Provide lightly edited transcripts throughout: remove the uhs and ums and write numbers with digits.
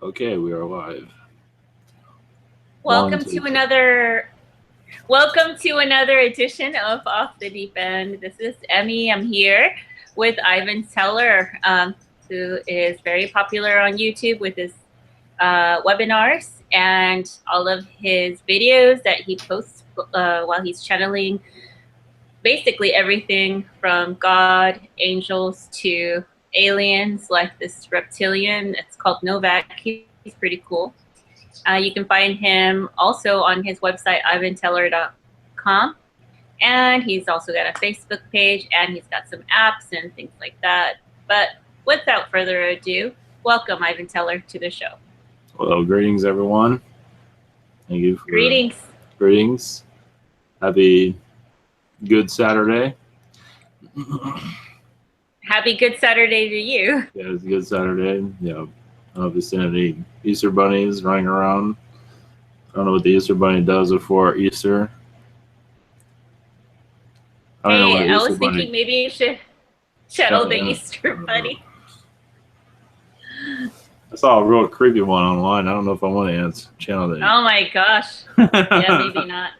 Okay, we are live. Welcome to another edition of Off the Deep End. This is Emmy. I'm here with Ivan Teller, who is very popular on YouTube with his webinars and all of his videos that he posts while he's channeling basically everything from God, angels to aliens like this reptilian. It's called Novak. He's pretty cool. You can find him also on his website, ivanteller.com. And he's also got a Facebook page and he's got some apps and things like that. But without further ado, welcome Ivan Teller to the show. Well, greetings, everyone. Thank you for greetings. Happy Good Saturday. Happy Good Saturday to you. Yeah, it's a good Saturday. Yeah, I don't know if you've seen any Easter bunnies running around. I don't know what the Easter bunny does before Easter. I was thinking maybe you should channel the Easter bunny. I saw a real creepy one online. I don't know if I want to channel that. Oh my gosh. Yeah, maybe not.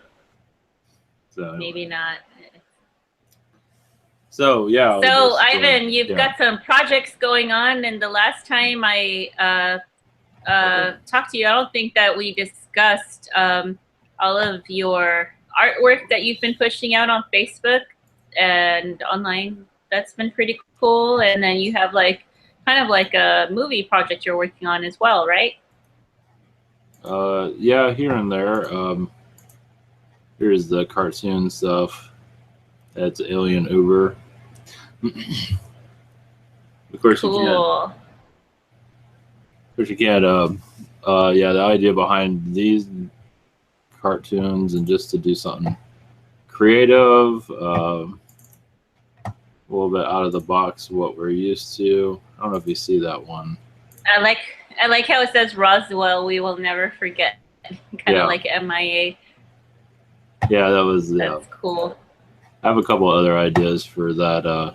So, maybe not. So yeah. So Ivan, you've got some projects going on, and the last time I talked to you, I don't think that we discussed all of your artwork that you've been pushing out on Facebook and online. That's been pretty cool. And then you have kind of like a movie project you're working on as well, right? Yeah, here and there. Here's the cartoon stuff. That's Alien Uber. Of course, cool. you can't. Yeah, the idea behind these cartoons and just to do something creative, a little bit out of the box, what we're used to. I don't know if you see that one. I like how it says Roswell. We will never forget. Kind of like MIA. Yeah, that was. That's cool. I have a couple other ideas for that.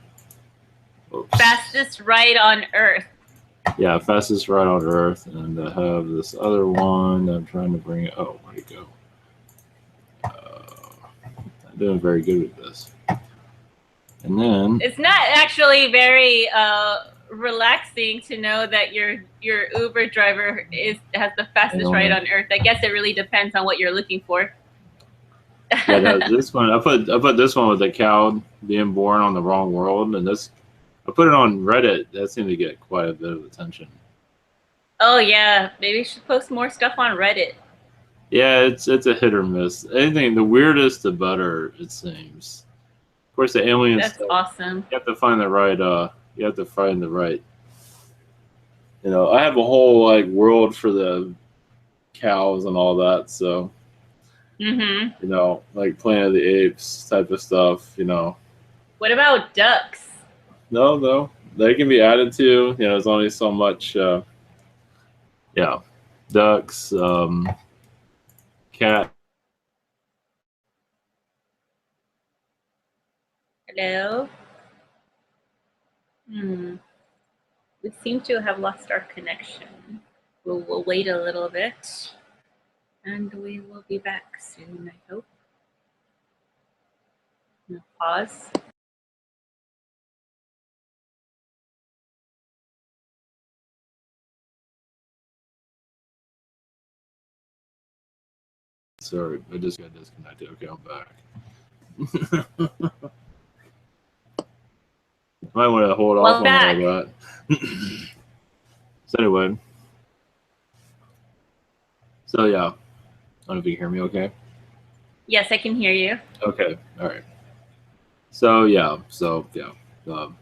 Fastest ride on Earth. Yeah, fastest ride on Earth, and I have this other one that I'm trying to bring. Oh, where'd it go? I'm doing very good with this. And then it's not actually very relaxing to know that your Uber driver has the fastest ride on Earth. I guess it really depends on what you're looking for. Yeah, this one I put this one with a cow being born on the wrong world, and this I put it on Reddit. That seemed to get quite a bit of attention. Oh yeah, maybe you should post more stuff on Reddit. Yeah, it's a hit or miss. Anything the weirdest, the better, it seems. Of course, the aliens. That's awesome. You have to find the right. You have to find the right. You know, I have a whole world for the cows and all that. So. Mm-hmm. You know, like Planet of the Apes type of stuff. You know. What about ducks? No, they can be added to. You know, there's only so much. Yeah, ducks, cat. Hello. We seem to have lost our connection. We'll wait a little bit, and we will be back soon, I hope. Pause. Sorry, I just got disconnected. Okay, I'm back. Might want to hold off on all that. So anyway, so yeah, I don't know if you can hear me. Okay. Yes, I can hear you. Okay. All right. So yeah. The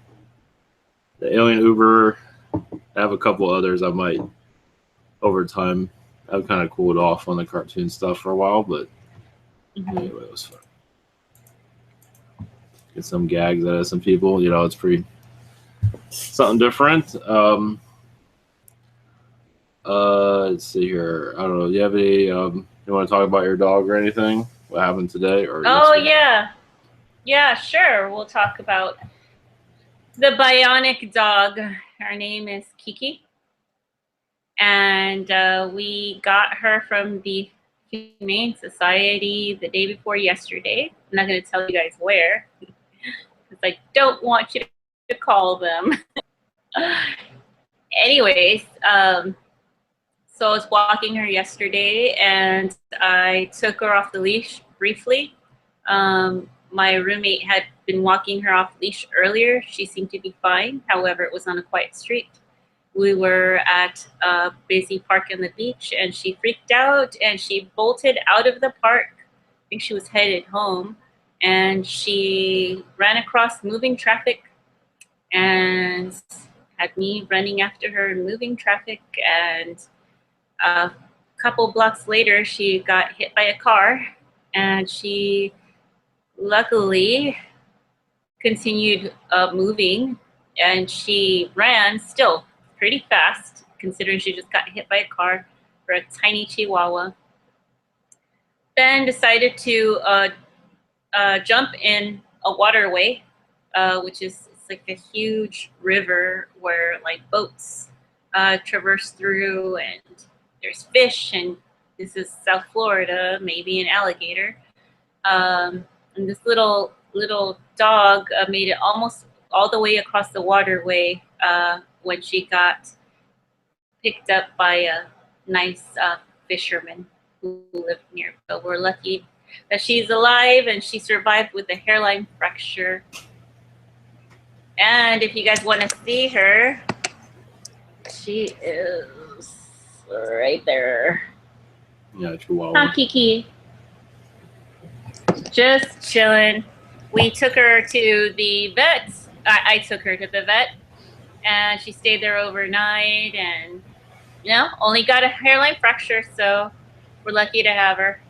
Alien Uber. I have a couple others. I might over time. I've kind of cooled off on the cartoon stuff for a while, but anyway, it was fun. Get some gags out of some people. You know, it's pretty something different. Let's see here. I don't know. Do you have any? You want to talk about your dog or anything? What happened today? Or yeah, sure. We'll talk about the bionic dog. Her name is Kiki. and we got her from the Humane Society the day before yesterday. I'm not going to tell you guys where, because I don't want you to call them. Anyways, so I was walking her yesterday, and I took her off the leash briefly. My roommate had been walking her off leash earlier. She seemed to be fine. However, it was on a quiet street. We were at a busy park on the beach, and she freaked out, and she bolted out of the park. I think she was headed home, and she ran across moving traffic and had me running after her in moving traffic. And a couple blocks later, she got hit by a car, and she luckily continued moving, and she ran still pretty fast, considering she just got hit by a car, for a tiny Chihuahua. Then decided to jump in a waterway, which is, it's like a huge river where like boats traverse through, and there's fish, and this is South Florida, maybe an alligator. And this little dog made it almost all the way across the waterway when she got picked up by a nice fisherman who lived near. So we're lucky that she's alive, and she survived with a hairline fracture. And if you guys want to see her, she is right there. Yeah, Chihuahua. Hi, Kiki. Just chilling. We took her to the vet. I took her to the vet, and she stayed there overnight, and only got a hairline fracture, so we're lucky to have her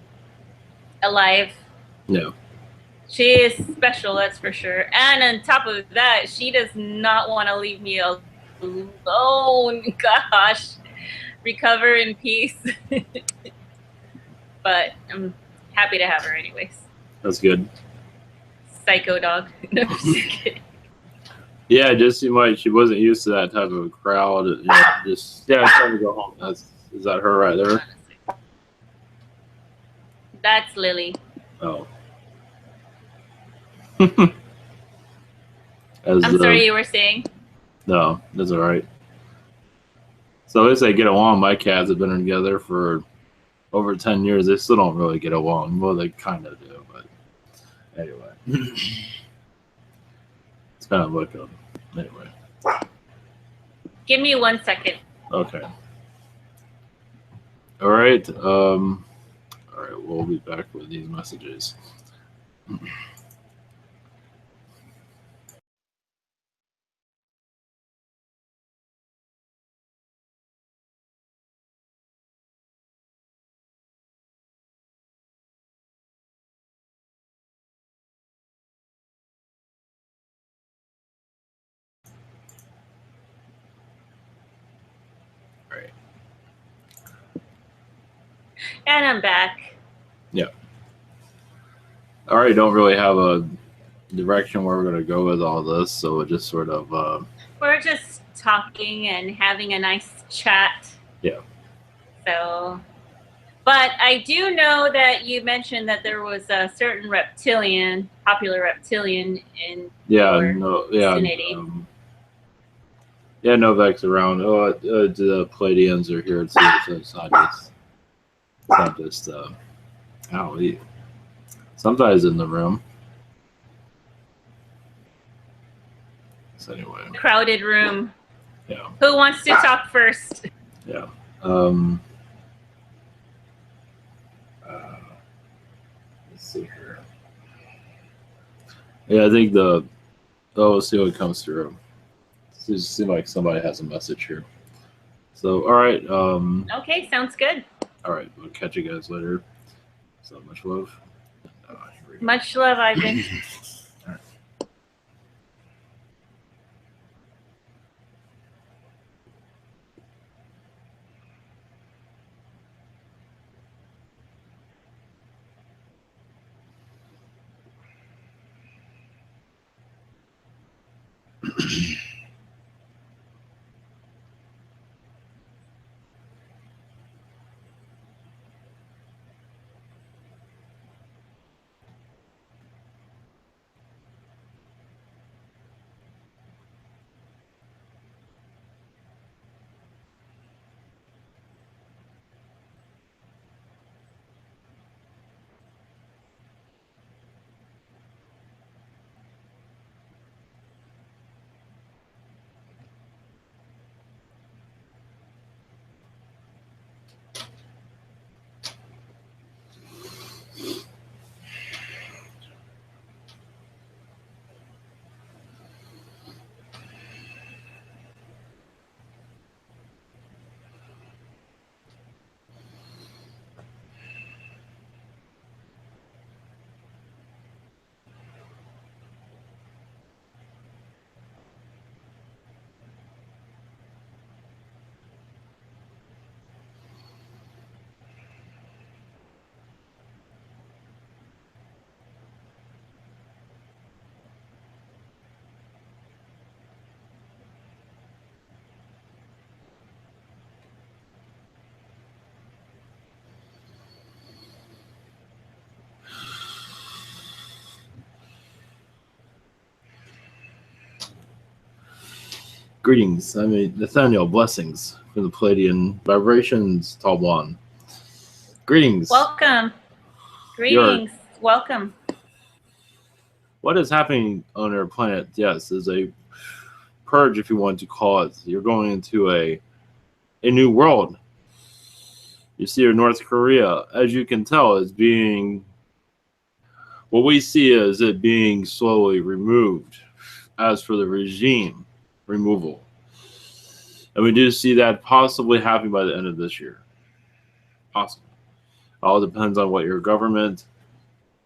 alive. No. She is special, that's for sure. And on top of that, she does not want to leave me alone. Gosh, recover in peace. But I'm happy to have her anyways. That's good. Psycho dog. No, just kidding. Yeah, just she wasn't used to that type of crowd. Just time to go home. Is that her right there? That's Lily. Oh. I'm sorry, you were saying? No, that's all right. So as they get along, my cats have been together for over 10 years. They still don't really get along. Well, they kind of do, but anyway. It's kind of like anyway. Give me 1 second. Okay. All right. All right. We'll be back with these messages. All right. And I'm back. Yeah. All right. Don't really have a direction where we're going to go with all this, so we'll just sort of we're just talking and having a nice chat. Yeah. So, but I do know that you mentioned that there was a certain popular reptilian in your vicinity. Yeah, Novak's around. Oh, the Palladians are here too, so it's not just sometimes in the room. So anyway. Crowded room. Yeah. Who wants to talk first? Yeah. Let's see here. Yeah, I think we'll see what comes through. It seems like somebody has a message here. So, all right. Okay, sounds good. All right, we'll catch you guys later. So much love. Much love, Ivan. All right. Greetings. I'm Nathaniel. Blessings from the Palladian Vibrations, Talwan. Greetings. Welcome. Greetings. Welcome. What is happening on our planet? Yes, is a purge, if you want to call it. You're going into a new world. You see, North Korea, as you can tell, is being. What we see is it being slowly removed. As for the regime removal, and we do see that possibly happening by the end of this year. Possible. All depends on what your government,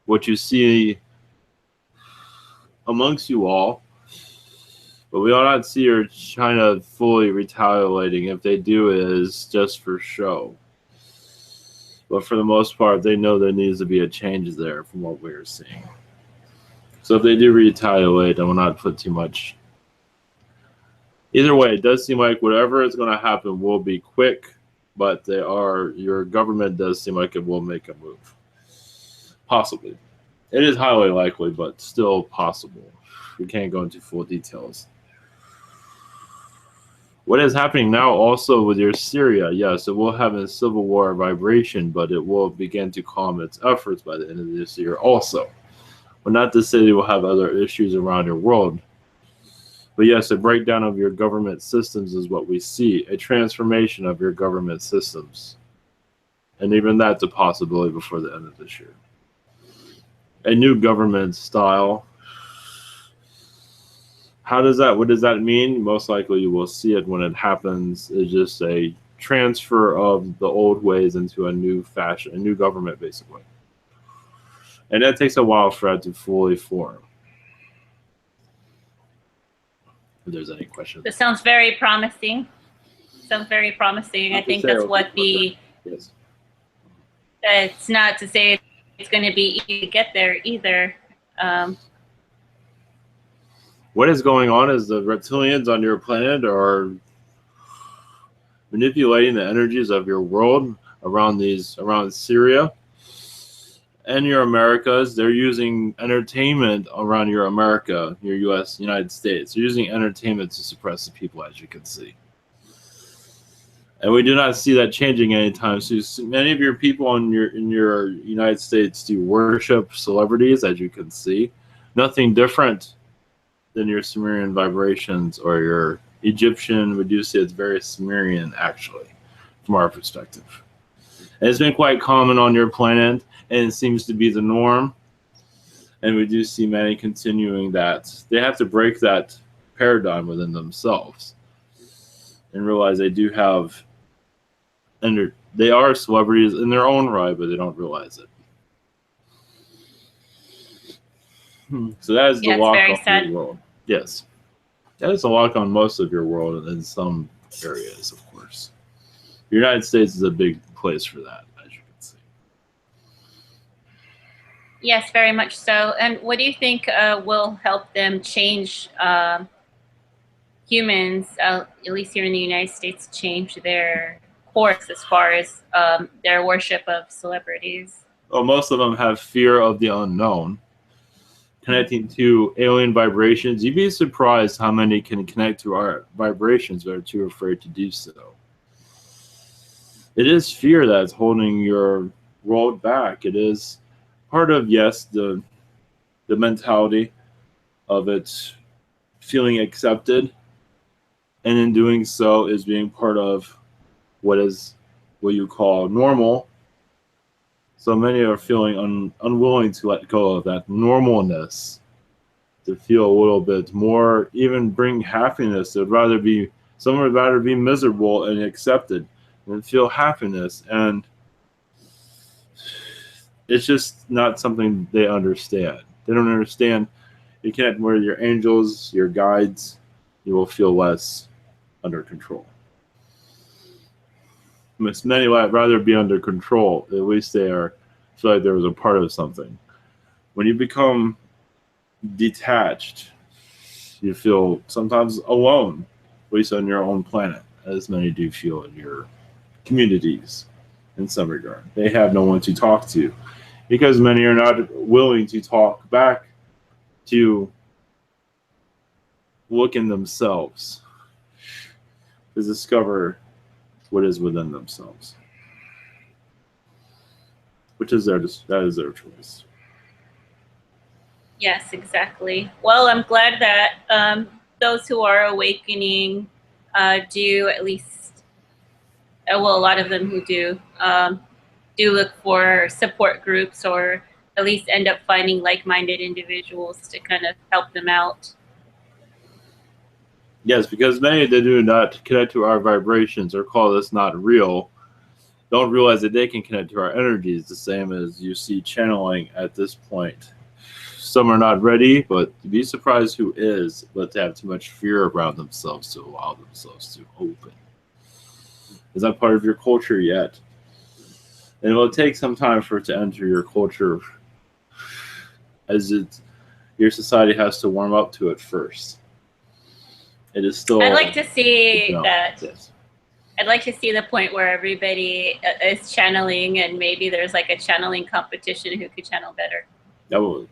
what you see amongst you all. But we will not see China fully retaliating. If they do, it is just for show. But for the most part, they know there needs to be a change there from what we are seeing. So if they do retaliate, I will not put too much. Either way, it does seem like whatever is going to happen will be quick, but your government does seem like it will make a move. Possibly. It is highly likely, but still possible. We can't go into full details. What is happening now also with your Syria, yes, it will have a civil war vibration, but it will begin to calm its efforts by the end of this year also. But not to say they will have other issues around your world. But yes, a breakdown of your government systems is what we see, a transformation of your government systems. And even that's a possibility before the end of this year. A new government style. What does that mean? Most likely you will see it when it happens. It's just a transfer of the old ways into a new fashion, a new government basically. And that takes a while for that to fully form. If there's any questions. This sounds very promising. I think that's what the. Yes. It's not to say it's going to be easy to get there either. What is going on is the reptilians on your planet are manipulating the energies of your world around Syria and your Americas. They're using entertainment around your America, your United States. They're using entertainment to suppress the people, as you can see. And we do not see that changing anytime soon. Many of your people in your United States do worship celebrities, as you can see. Nothing different than your Sumerian vibrations or your Egyptian. We do see it's very Sumerian, actually, from our perspective. And it's been quite common on your planet, and it seems to be the norm. And we do see many continuing that. They have to break that paradigm within themselves and realize they do have, and they are celebrities in their own right, but they don't realize it. So that is the lock on your world. Yes. That is a lock on most of your world and in some areas, of course. The United States is a big place for that, as you can see. Yes, very much so. And what do you think will help them change humans, at least here in the United States, change their course as far as their worship of celebrities? Well, most of them have fear of the unknown. Connecting to alien vibrations, you'd be surprised how many can connect to our vibrations but are too afraid to do so. It is fear that's holding your world back. It is part of, yes, the mentality of it feeling accepted, and in doing so is being part of what you call normal. So many are feeling unwilling to let go of that normalness, to feel a little bit more, even bring happiness. Some would rather be miserable and accepted than feel happiness. And it's just not something they understand. They don't understand. You connect more with your angels, your guides, you will feel less under control. Many would rather be under control. At least they feel like there was a part of something. When you become detached, you feel sometimes alone, at least on your own planet, as many do feel in your communities in some regard. They have no one to talk to because many are not willing to talk back, to look in themselves, to discover what is within themselves, which is their choice. Yes, exactly. Well, I'm glad that those who are awakening do at least, well, a lot of them who do look for support groups, or at least end up finding like-minded individuals to kind of help them out. Yes, because many that do not connect to our vibrations or call us not real don't realize that they can connect to our energies, the same as you see channeling at this point. Some are not ready, but you'd be surprised who is, but they have too much fear around themselves to allow themselves to open. Is that part of your culture yet? And it will take some time for it to enter your culture, as your society has to warm up to it first. It is still. I'd like to see that. Yes. I'd like to see the point where everybody is channeling, and maybe there's like a channeling competition who could channel better. That would.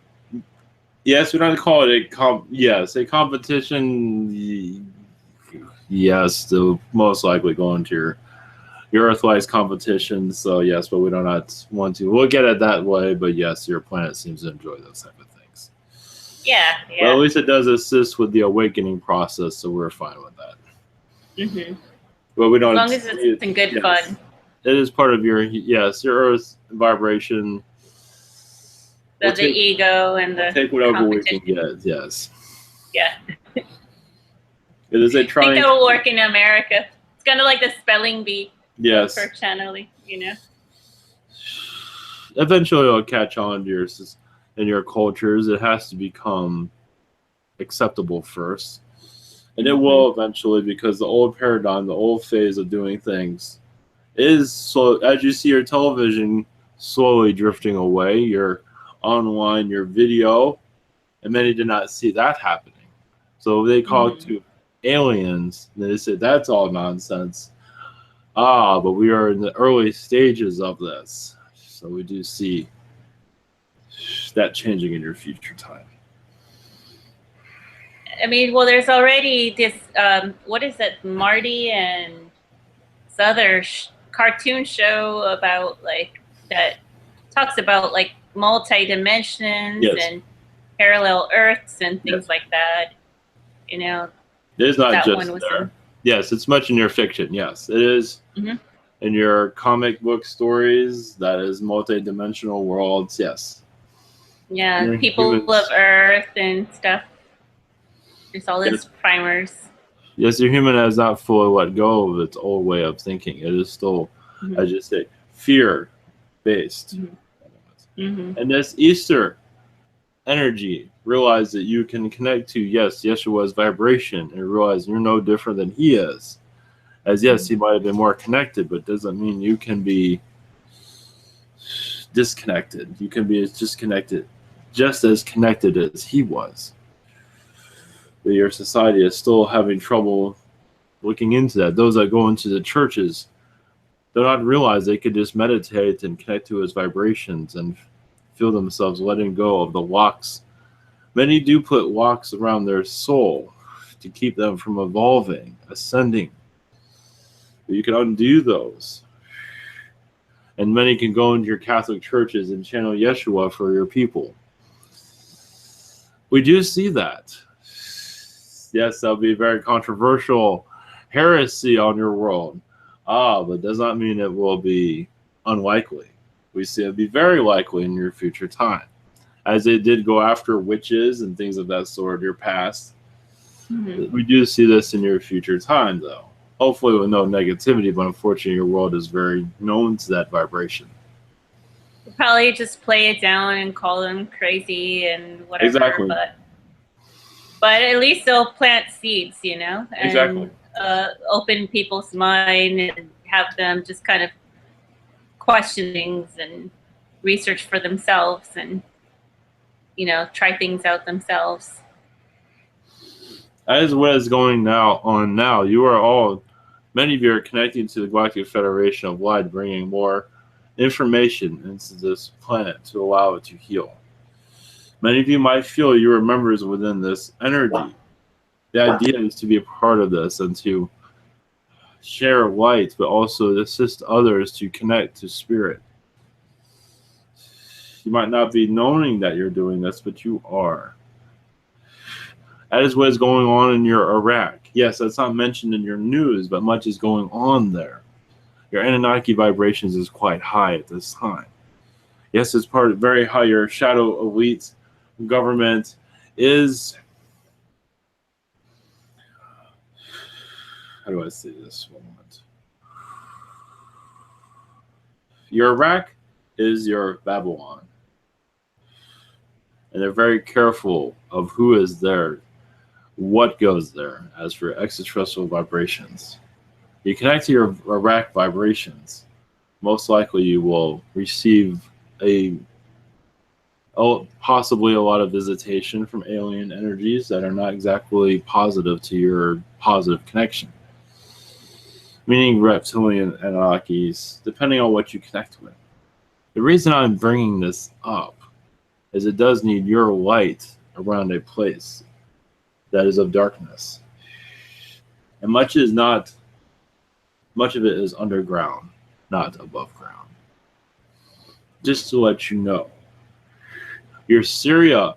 Yes, we don't call it a competition. Yes, they'll most likely go into your Earthwise competition. So yes, but we do not want to look at it that way. But yes, your planet seems to enjoy those type of things. Yeah. But at least it does assist with the awakening process, so we're fine with that. Mm-hmm. But we don't. As long as it's in good fun. It is part of your Earth vibration. The ego and the take whatever we can get. Yes. Yeah. It is a trying. I think that will work in America. It's kind of like the spelling bee. Yes. For channeling, Eventually, it'll catch on to your cultures. It has to become acceptable first, and it will eventually, because the old paradigm, the old phase of doing things, is so. As you see your television slowly drifting away, your online, your video, and many did not see that happening. So they call to aliens, and they said that's all nonsense. But we are in the early stages of this, so we do see that changing in your future time. I mean, well, there's already this, what is it, Marty and this other cartoon show about, like, that talks about, like, multi-dimensions and parallel Earths and things like that. It's not just there. Yes, it's much in your fiction. Yes, it is. In your comic book stories, that is multi-dimensional worlds. Yes. Yeah, people of Earth and stuff. There's all these primers. Yes, your human has not fully let go of its old way of thinking. It is still, as you say, fear-based. And this Easter energy, realize that you can connect to, Yeshua's vibration, and realize you're no different than he is. As yes, he might have been more connected, but doesn't mean you can be disconnected. You can be as disconnected, just as connected as he was. But your society is still having trouble looking into that. Those that go into the churches, they'll not realize they could just meditate and connect to his vibrations and feel themselves letting go of the locks. Many do put locks around their soul to keep them from evolving, ascending. But you can undo those. And many can go into your Catholic churches and channel Yeshua for your people. We do see that. Yes, that'll be a very controversial heresy on your world. But does not mean it will be unlikely. We see it be very likely in your future time. As they did go after witches and things of that sort in your past. We do see this in your future time, though. Hopefully with no negativity, but unfortunately your world is very known to that vibration. We'll probably just play it down and call them crazy and whatever. Exactly. But at least they'll plant seeds, and open people's mind and have them just kind of question things and research for themselves and, try things out themselves. As what is going on now, you are all, many of you are connecting to the Galactic Federation of Light, bringing more information into this planet to allow it to heal. Many of you might feel you are members within this energy. The idea is to be a part of this and to share light, but also assist others to connect to spirit. You might not be knowing that you're doing this, but you are. That is what is going on in your Iraq. Yes, that's not mentioned in your news, but much is going on there. Your Anunnaki vibrations is quite high at this time. Yes, it's part of very high. Your shadow elite government is, how do I say this moment? Your Iraq is your Babylon. And they're very careful of who is there, what goes there, as for extraterrestrial vibrations. You connect to your Iraq vibrations, most likely you will receive possibly a lot of visitation from alien energies that are not exactly positive to your positive connection. Meaning reptilian Anunnakis, depending on what you connect with. The reason I'm bringing this up is it does need your light around a place that is of darkness. And much of it is underground, not above ground. Just to let you know. Your Syria,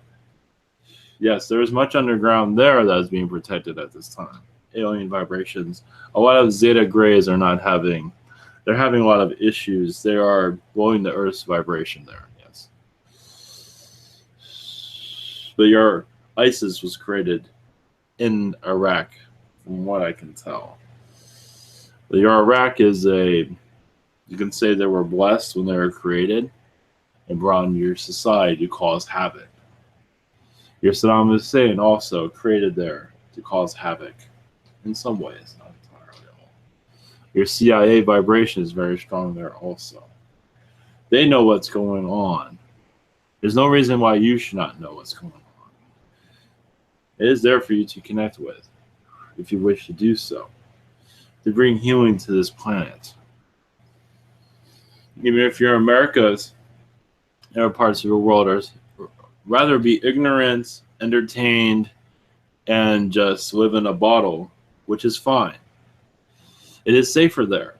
yes, there is much underground there that is being protected at this time. Alien vibrations. A lot of Zeta Grays are not having, they're having a lot of issues. They are blowing the Earth's vibration there, yes. But your ISIS was created in Iraq, from what I can tell. But your Iraq is you can say they were blessed when they were created and brought into your society to cause havoc. Your Saddam Hussein also created there to cause havoc in some ways, not entirely all. Your CIA vibration is very strong there also. They know what's going on. There's no reason why you should not know what's going on. It is there for you to connect with, if you wish to do so, to bring healing to this planet. Even if you're America's, other parts of the world are rather be ignorant, entertained, and just live in a bottle, which is fine. It is safer there.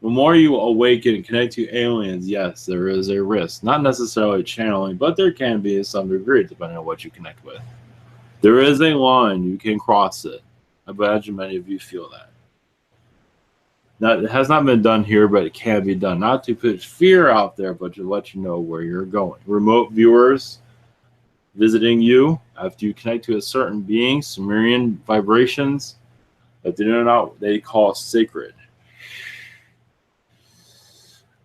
The more you awaken and connect to aliens, yes, there is a risk. Not necessarily channeling, but there can be to some degree, depending on what you connect with. There is a line, you can cross it. I imagine many of you feel that. Now, it has not been done here, but it can be done. Not to put fear out there, but to let you know where you're going. Remote viewers visiting you after you connect to a certain being, Sumerian vibrations, that they call sacred.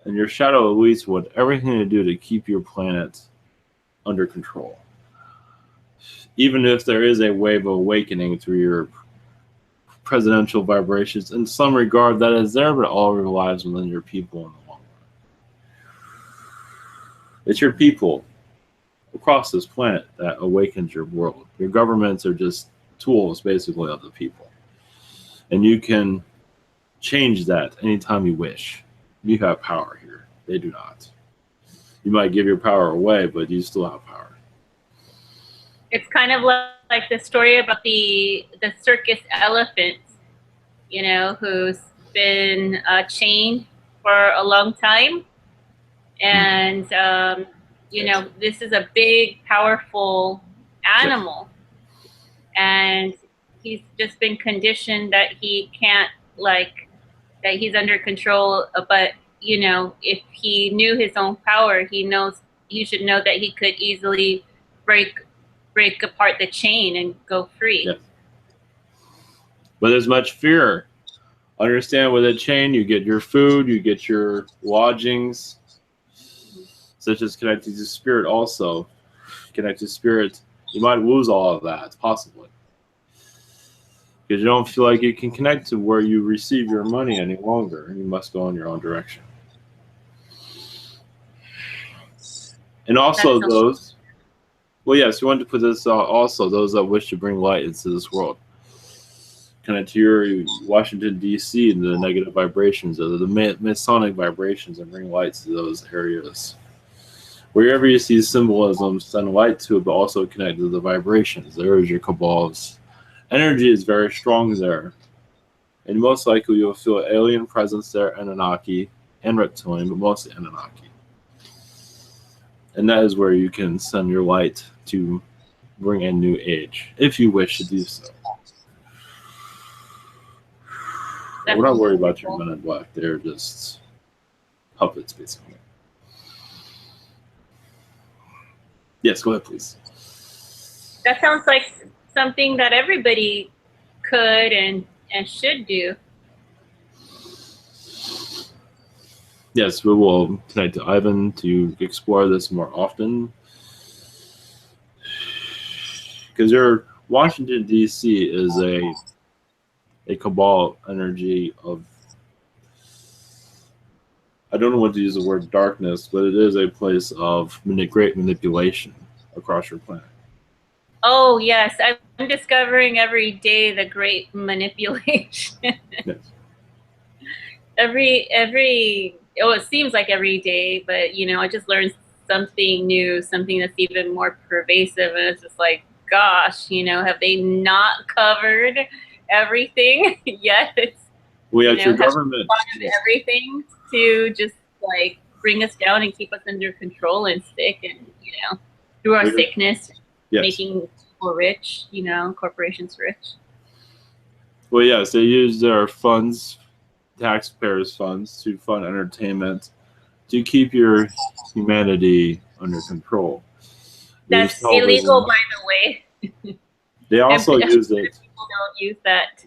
And your shadow elites want everything to do to keep your planet under control. Even if there is a wave of awakening through your presidential vibrations, in some regard that is there, but all relies within your people in the long run. It's your people across this planet that awakens your world. Your governments are just tools, basically, of the people. And you can change that anytime you wish. You have power here. They do not. You might give your power away, but you still have power. It's kind of like the story about the circus elephant, you know, who's been chained for a long time. And, you know, this is a big, powerful animal. And he's just been conditioned that he can't, that he's under control. But, you know, if he knew his own power, he should know that he could easily break apart the chain and go free. Yes. But there's much fear. Understand, with a chain, you get your food, you get your lodgings, such as connected to spirit also. Connected to spirit, you might lose all of that, possibly. Because you don't feel like you can connect to where you receive your money any longer. You must go in your own direction. And also those... Well, yes, we want to put this also, those that wish to bring light into this world. Connect to your Washington, D.C., and the negative vibrations, or the Masonic vibrations, and bring light to those areas. Wherever you see symbolism, send light to it, but also connect to the vibrations. There is your cabal's energy is very strong there. And most likely you'll feel alien presence there, Anunnaki and reptilian, but mostly Anunnaki. And that is where you can send your light to bring a new age, if you wish to do so. But we're not worried about your men in black. They're just puppets, basically. Yes, go ahead, please. That sounds like something that everybody could and should do. Yes, we will connect to Ivan to explore this more often. Because your Washington, D.C. is a cabal energy of, I don't know what to use the word darkness, but it is a place of great manipulation across your planet. Oh, yes. I'm discovering every day the great manipulation. Yes. It seems like every day, but I just learned something new, something that's even more pervasive, and it's just like, gosh, have they not covered everything yet? Well, yes, your government everything to just like bring us down and keep us under control and sick, and through our sickness, yes, making people rich, corporations rich. Well, yes, they use their funds, taxpayers' funds, to fund entertainment, to keep your humanity under control. That's illegal, by the way. They also use it. People don't use that.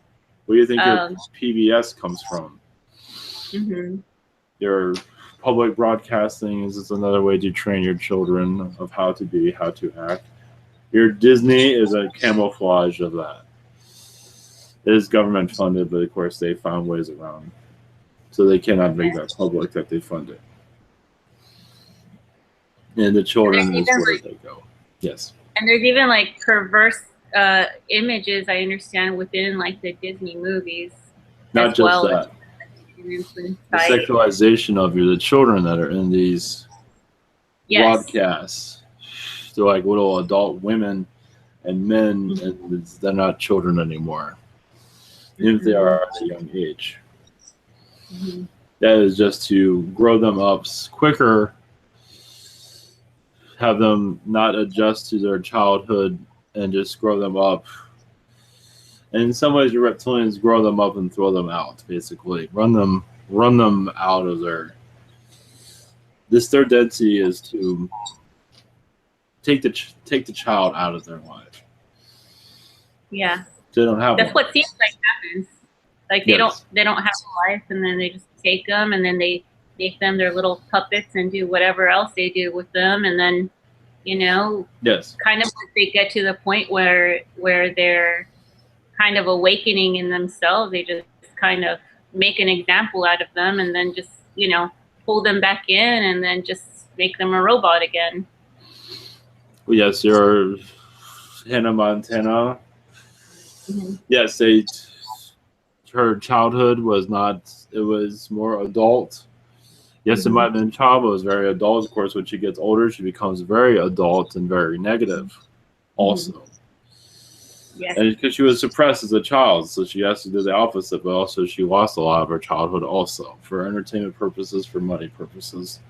Where do you think your PBS comes from? Mm-hmm. Your public broadcasting is another way to train your children of how to be, how to act. Your Disney is a camouflage of that. It is government funded, but of course they found ways around. So they cannot make that public that they fund it. And the children is where they go. Yes. And there's even like perverse images, I understand, within like the Disney movies. Not just that. The sexualization of the children that are in these broadcasts. They're like little adult women and men, and they're not children anymore. Even if they are at a young age. That is just to grow them up quicker, have them not adjust to their childhood, and just grow them up. And in some ways, your reptilians grow them up and throw them out, basically. Run them out of their... Their density is to take the child out of their life. Yeah. They don't have That's what seems like happens. Like they don't have a life, and then they just take them, and then they make them their little puppets and do whatever else they do with them, and then kind of like they get to the point where they're kind of awakening in themselves. They just kind of make an example out of them, and then just pull them back in, and then just make them a robot again. Well, yes, your Hannah Montana. Yes, her childhood was not, it was more adult. Yes, it might have been a child, but it was very adult. Of course, when she gets older, she becomes very adult and very negative also. Yes. And because she was suppressed as a child, so she has to do the opposite, but also she lost a lot of her childhood also, for entertainment purposes, for money purposes.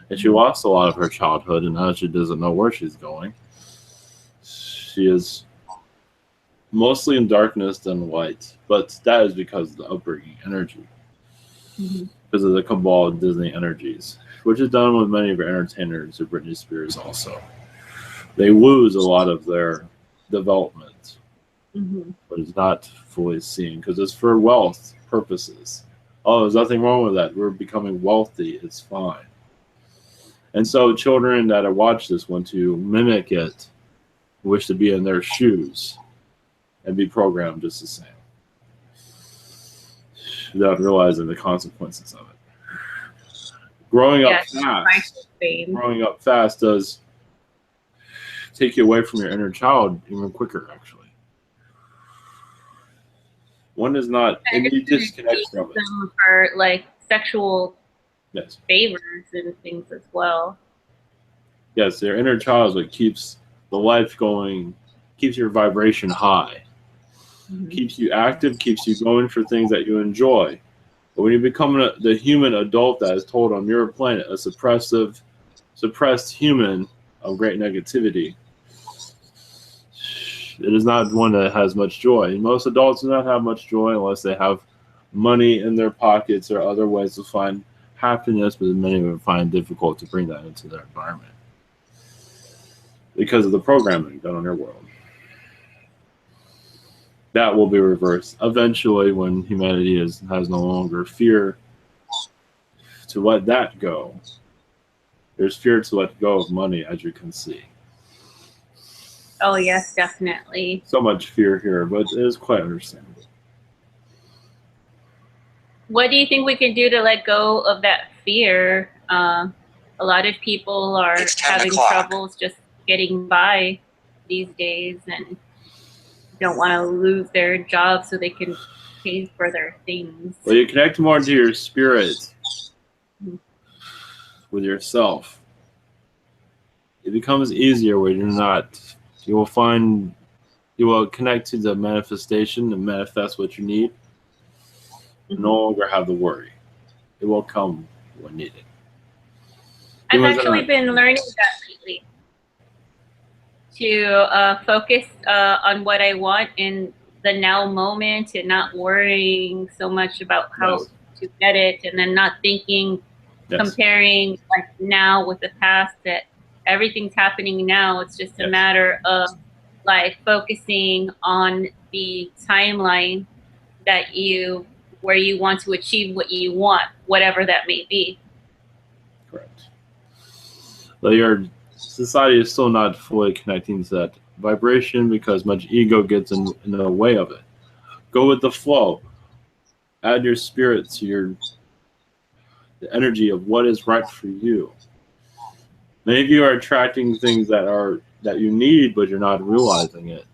And she lost a lot of her childhood, and now she doesn't know where she's going. She is mostly in darkness than light, but that is because of the upbringing energy, because of the cabal of Disney energies, which is done with many of our entertainers, or Britney Spears also. They lose a lot of their development, but it's not fully seen because it's for wealth purposes. Oh, there's nothing wrong with that. We're becoming wealthy. It's fine. And so children that watch this want to mimic it, wish to be in their shoes, and be programmed just the same, without realizing the consequences of it. Growing up fast does take you away from your inner child even quicker, actually. One is not, and you disconnect from it. For like sexual favors and things as well. Yes, their inner child is what keeps the life going, keeps your vibration high. keeps you active, keeps you going for things that you enjoy. But when you become the human adult that is told on your planet, a suppressed human of great negativity, it is not one that has much joy. And most adults do not have much joy unless they have money in their pockets or other ways to find happiness, but many of them find it difficult to bring that into their environment because of the programming done on their world. That will be reversed eventually when humanity has no longer fear to let that go. There's fear to let go of money, as you can see. Oh, yes, definitely. So much fear here, but it is quite understandable. What do you think we can do to let go of that fear? A lot of people are having troubles just getting by these days and don't want to lose their job so they can pay for their things. Well, you connect more to your spirit with yourself. It becomes easier when you're not. You will connect to the manifestation and manifest what you need. No longer have the worry. It will come when needed. I've actually been learning that lately, to focus on what I want in the now moment and not worrying so much about how to get it, and then not thinking, comparing like now with the past, that everything's happening now. It's just a matter of like focusing on the timeline that where you want to achieve what you want, whatever that may be. Correct. But your society is still not fully connecting to that vibration because much ego gets in the way of it. Go with the flow. Add your spirit to the energy of what is right for you. Many of you are attracting things that you need, but you're not realizing it.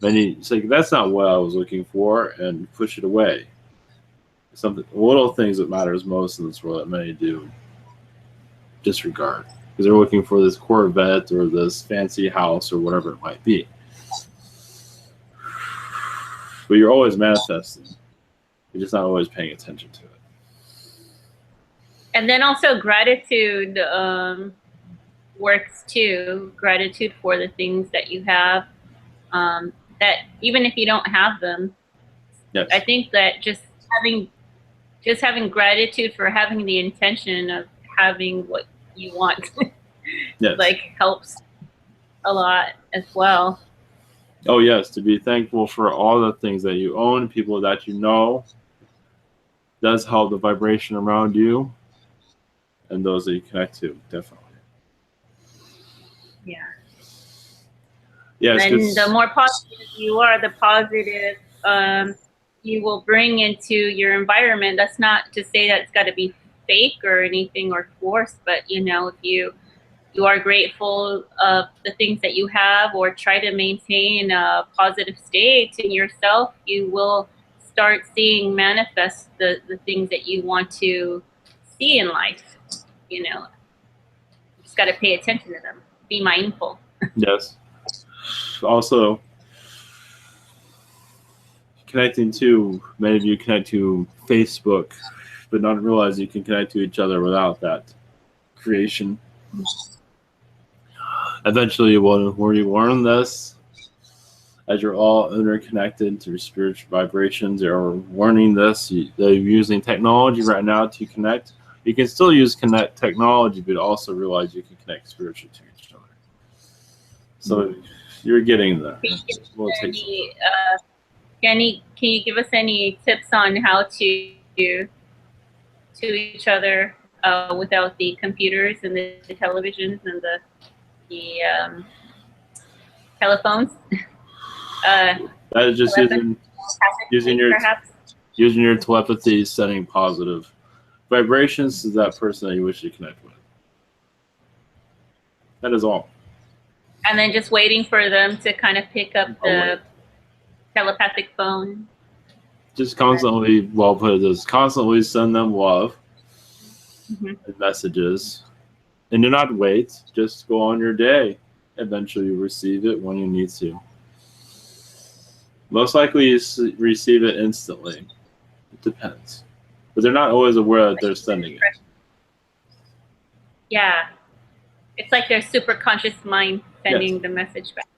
Many say, that's not what I was looking for, and push it away. Little things that matters most in this world that many do disregard because they're looking for this Corvette or this fancy house or whatever it might be. But you're always manifesting. You're just not always paying attention to it. And then also gratitude works too. Gratitude for the things that you have, that even if you don't have them, I think that just having gratitude for having the intention of having what you want, like helps a lot as well. Oh yes, to be thankful for all the things that you own, people that you know, does help the vibration around you and those that you connect to, definitely. Yeah. Yes. And the more positive you are, the positive you will bring into your environment. That's not to say that it's got to be fake or anything or forced, but if you are grateful of the things that you have, or try to maintain a positive state in yourself, you will start seeing manifest the things that you want to see in life. Just got to pay attention to them. Be mindful. Yes. Also, connecting to, many of you connect to Facebook, but not realize you can connect to each other without that creation. Eventually, when you learn this, as you're all interconnected through spiritual vibrations, or learning this, they're using technology right now to connect. You can still use technology, but also realize you can connect spiritually to each other. So you're getting there. Can you give us any tips on how to each other without the computers and the televisions and the telephones? That is just using your telepathy, setting positive vibrations to that person that you wish to connect with. That is all. And then just waiting for them to kind of pick up the telepathic phone. Just constantly, constantly send them love and messages. And do not wait. Just go on your day. Eventually you'll receive it when you need to. Most likely you receive it instantly. It depends. But they're not always aware that they're sending it. Yeah. It's like their super conscious mind sending the message back.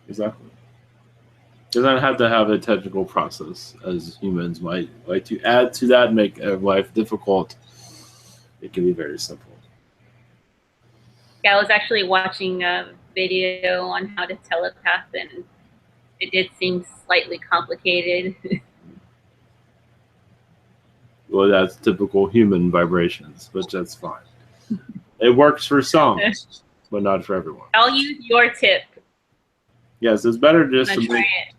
Exactly. It doesn't have to have a technical process, as humans might like to add to that and make life difficult. It can be very simple. Yeah, I was actually watching a video on how to telepath, and it did seem slightly complicated. Well, that's typical human vibrations, but that's fine. It works for some, but not for everyone. I'll use your tip. Yes, it's better just to make it.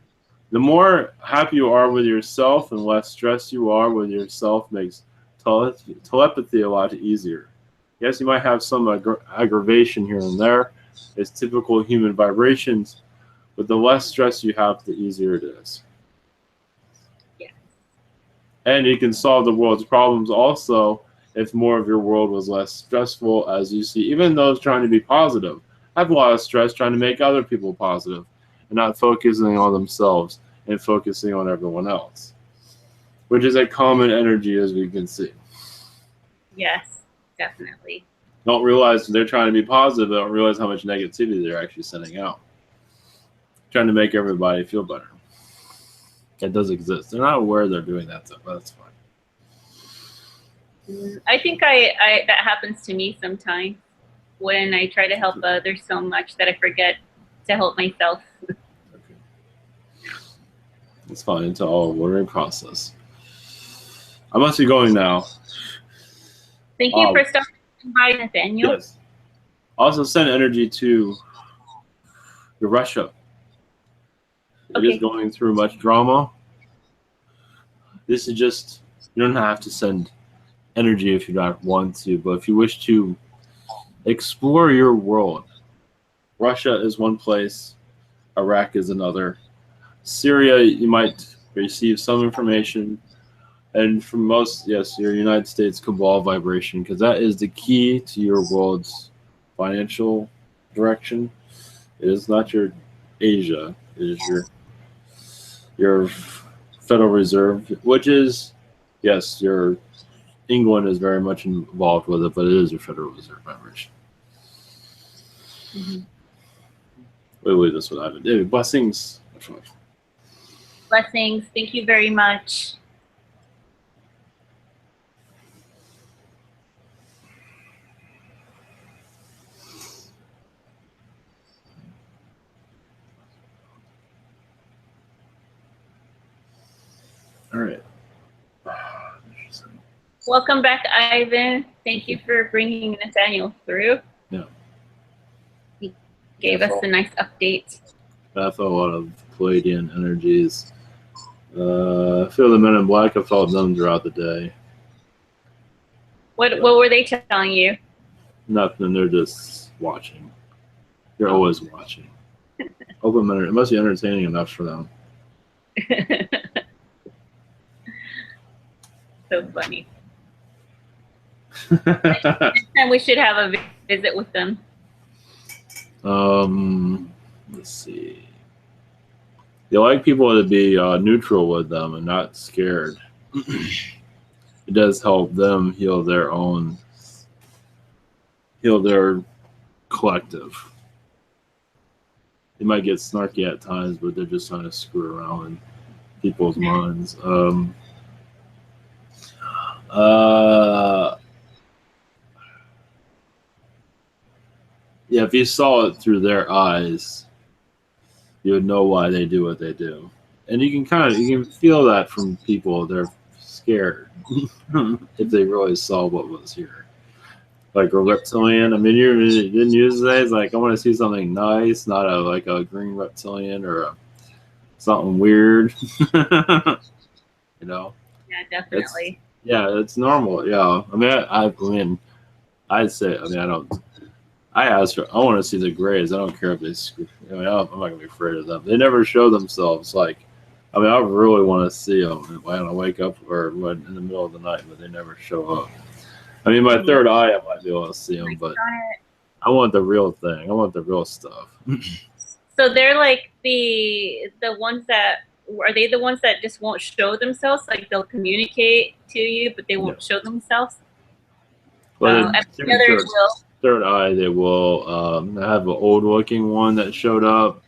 The more happy you are with yourself and less stressed you are with yourself makes telepathy a lot easier. Yes, you might have some aggravation here and there. It's typical human vibrations, but the less stress you have, the easier it is. Yeah. And you can solve the world's problems also if more of your world was less stressful, as you see, even those trying to be positive have a lot of stress trying to make other people positive and not focusing on themselves and focusing on everyone else, which is a common energy, as we can see. Yes, definitely. Don't realize they're trying to be positive. They don't realize how much negativity they're actually sending out, trying to make everybody feel better. It does exist. They're not aware they're doing that, so that's fine. I think I that happens to me sometimes when I try to help others so much that I forget to help myself. Okay. It's fine. It's all a learning process. I must be going now. Thank you for stopping by, Nathaniel. Yes. Also send energy to Russia. It is going through much drama. This is just, you don't have to send energy if you don't want to, but if you wish to explore your world, Russia is one place, Iraq is another. Syria, you might receive some information, and from most, yes, your United States cabal vibration, because that is the key to your world's financial direction. It is not your Asia, it is your Federal Reserve, which is, yes, your England is very much involved with it, but it is your Federal Reserve vibration. Mm-hmm. We'll leave this without it. David, blessings. Blessings. Thank you very much. All right. Welcome back, Ivan. Thank you for bringing Nathaniel through. Yeah. He gave us a nice update. I felt a lot of Palladian energies. I feel the Men in Black. I felt them throughout the day. What were they telling you? Nothing. They're just watching. They're always watching. Open men. It must be entertaining enough for them. So funny. Next time we should have a visit with them. Let's see. They like people to be neutral with them and not scared. It does help them heal their collective. They might get snarky at times, but they're just trying to screw around in people's minds. Yeah, if you saw it through their eyes, you would know why they do what they do. And you can feel that from people. They're scared if they really saw what was here. Like a reptilian. I mean, you didn't use it. It's like, I want to see something nice, not like a green reptilian or something weird. You know? Yeah, definitely. It's normal. Yeah. I mean, I'd say, I asked her, I want to see the grays. I don't care if they screw. I'm not going to be afraid of them. They never show themselves. I really want to see them when I wake up or in the middle of the night, but they never show up. I mean, my third eye, I might be able to see them, but I want the real thing. I want the real stuff. So they're like the ones that are they the ones that just won't show themselves? Like they'll communicate to you, but they won't show themselves? Well, Every other will. third eye, they will have an old looking one that showed up,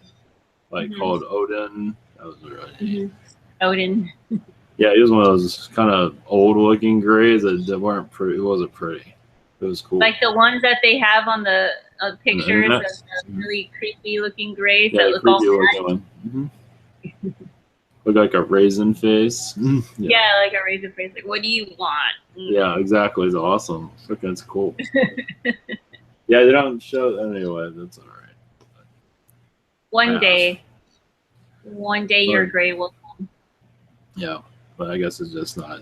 like called Odin. That was really neat. Odin. Yeah, he was one of those kind of old looking grays that weren't pretty. It wasn't pretty. It was cool. Like the ones that they have on the pictures of the really creepy looking grays that look all looking. Look like a raisin face. Yeah, like a raisin face. Like, what do you want? Yeah, exactly. It's awesome. Looking, it's cool. Yeah, they don't show anyway. That's all right. One day your gray will come. Yeah, but I guess it's just not.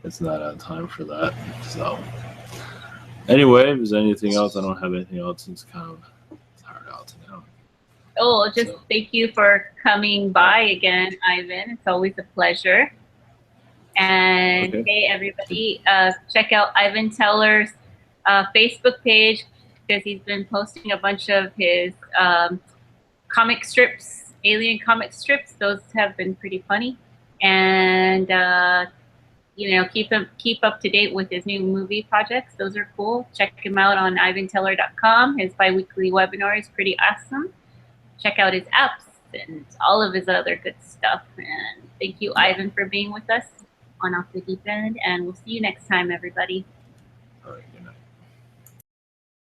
It's not time for that. So anyway, if there's anything else, I don't have anything else. It's kind of tired out now. Oh, just thank you for coming by again, Ivan. It's always a pleasure. And hey, everybody, check out Ivan Teller's Facebook page because he's been posting a bunch of his comic strips, alien comic strips. Those have been pretty funny. And you know, keep up to date with his new movie projects. Those are cool. Check him out on ivanteller.com. His bi-weekly webinar is pretty awesome. Check out his apps and all of his other good stuff. And thank you, Ivan, for being with us on Off the Deep End. And we'll see you next time, everybody. All right.